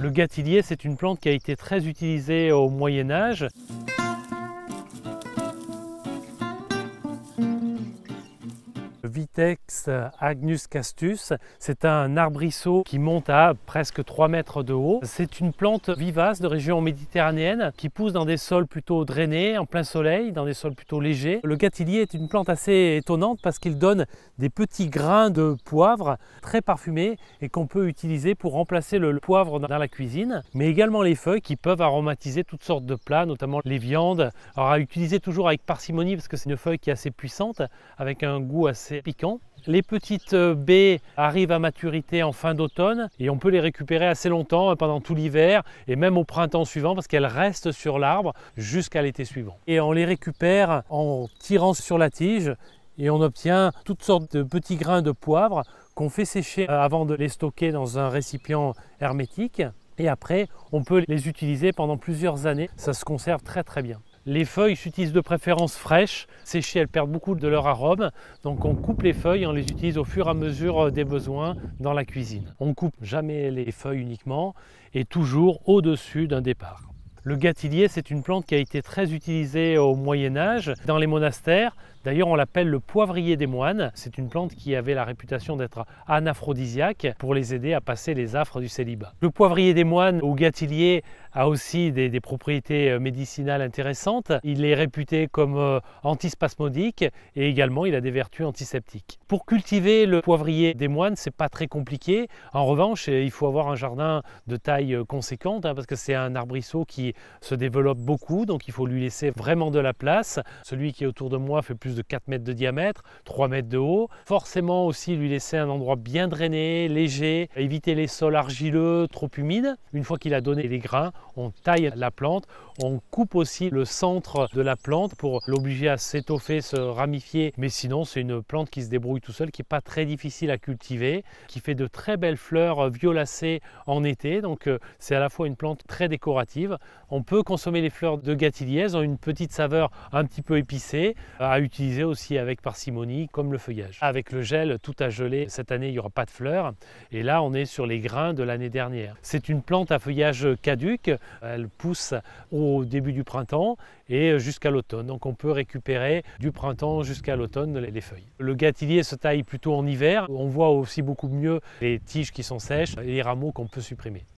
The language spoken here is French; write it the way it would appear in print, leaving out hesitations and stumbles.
Le gâtillier, c'est une plante qui a été très utilisée au Moyen Âge. Vitex agnus castus, c'est un arbrisseau qui monte à presque 3 mètres de haut. C'est une plante vivace de région méditerranéenne qui pousse dans des sols plutôt drainés, en plein soleil, dans des sols plutôt légers. Le gâtillier est une plante assez étonnante parce qu'il donne des petits grains de poivre très parfumés et qu'on peut utiliser pour remplacer le poivre dans la cuisine, mais également les feuilles qui peuvent aromatiser toutes sortes de plats, notamment les viandes. Alors à utiliser toujours avec parcimonie parce que c'est une feuille qui est assez puissante, avec un goût assez piquant. Les petites baies arrivent à maturité en fin d'automne et on peut les récupérer assez longtemps pendant tout l'hiver et même au printemps suivant parce qu'elles restent sur l'arbre jusqu'à l'été suivant. Et on les récupère en tirant sur la tige et on obtient toutes sortes de petits grains de poivre qu'on fait sécher avant de les stocker dans un récipient hermétique. Et après, on peut les utiliser pendant plusieurs années. Ça se conserve très très bien. Les feuilles s'utilisent de préférence fraîches. Séchées, elles perdent beaucoup de leur arôme. Donc on coupe les feuilles et on les utilise au fur et à mesure des besoins dans la cuisine. On ne coupe jamais les feuilles uniquement et toujours au-dessus d'un départ. Le gâtillier, c'est une plante qui a été très utilisée au Moyen Âge dans les monastères. D'ailleurs, on l'appelle le poivrier des moines. C'est une plante qui avait la réputation d'être anaphrodisiaque pour les aider à passer les affres du célibat. Le poivrier des moines ou gâtillier a aussi des propriétés médicinales intéressantes. Il est réputé comme antispasmodique et également il a des vertus antiseptiques. Pour cultiver le poivrier des moines, c'est pas très compliqué. En revanche, il faut avoir un jardin de taille conséquente parce que c'est un arbrisseau qui se développe beaucoup, donc il faut lui laisser vraiment de la place. Celui qui est autour de moi fait plus de 4 mètres de diamètre, 3 mètres de haut. Forcément aussi lui laisser un endroit bien drainé, léger, éviter les sols argileux, trop humides. Une fois qu'il a donné les grains, on taille la plante, on coupe aussi le centre de la plante pour l'obliger à s'étoffer, se ramifier. Mais sinon, c'est une plante qui se débrouille tout seul, qui n'est pas très difficile à cultiver, qui fait de très belles fleurs violacées en été. Donc c'est à la fois une plante très décorative. On peut consommer les fleurs de gâtillier, elles ont une petite saveur un petit peu épicée, à utiliser aussi avec parcimonie comme le feuillage. Avec le gel, tout a gelé. Cette année, il n'y aura pas de fleurs. Et là, on est sur les grains de l'année dernière. C'est une plante à feuillage caduc. Elle pousse au début du printemps et jusqu'à l'automne. Donc on peut récupérer du printemps jusqu'à l'automne les feuilles. Le gâtillier se taille plutôt en hiver. On voit aussi beaucoup mieux les tiges qui sont sèches et les rameaux qu'on peut supprimer.